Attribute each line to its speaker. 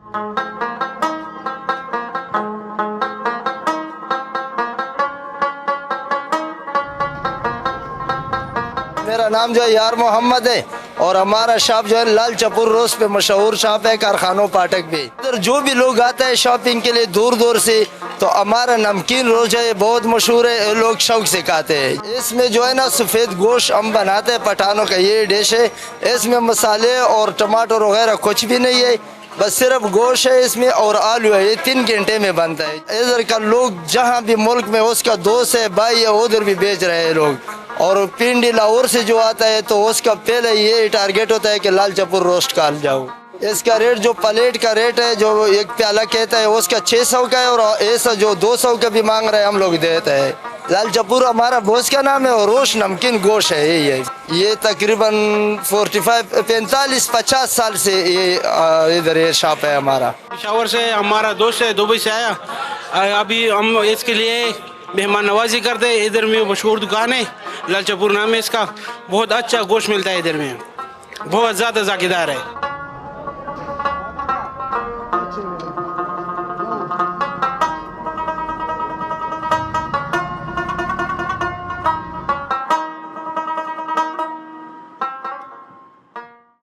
Speaker 1: میرا نام جو ہے یار محمد ہے اور ہمارا شاپ جو ہے لال چپور روز پہ مشہور شاپ ہے کارخانوں پاٹک بھی. ادھر جو بھی لوگ آتا ہے شاپنگ کے لیے دور دور سے تو ہمارا نمکین رول جو ہے بہت مشہور ہے, لوگ شوق سے کھاتے ہیں. اس میں جو ہے نا سفید گوشت ہم بناتے ہیں پٹھانوں کا, یہ ڈش ہے. اس میں مسالے اور ٹماٹر وغیرہ کچھ بھی نہیں ہے, بس صرف گوشت ہے اس میں اور آلو ہے. یہ 3 گھنٹے میں بنتا ہے. ادھر کا لوگ جہاں بھی ملک میں اس کا دوست ہے بھائی ہے ادھر بھی بیچ رہے ہیں لوگ. اور پنڈی لاہور سے جو آتا ہے تو اس کا پہلے یہ ٹارگیٹ ہوتا ہے کہ لال چپور روسٹ کھا جاؤ. اس کا ریٹ جو پلیٹ کا ریٹ ہے جو ایک پیالہ کہتا ہے اس کا 600 کا ہے, اور ایسا جو 200 کا بھی مانگ رہے ہیں ہم لوگ دیتے ہیں. لال چپور ہمارا بوس کا نام ہے اور روش نمکین گوشت ہے. یہی ہے. یہ تقریباً 45-50 سال سے یہ ادھر یہ شاپ ہے ہمارا.
Speaker 2: پشاور سے ہمارا دوست ہے, دبئی سے آیا. ابھی ہم اس کے لیے مہمان نوازی کرتے ہیں. ادھر میں مشہور دکان ہے, لال چپور نام ہے اس کا. بہت اچھا گوشت ملتا ہے ادھر میں, بہت زیادہ ذائقہ دار ہے.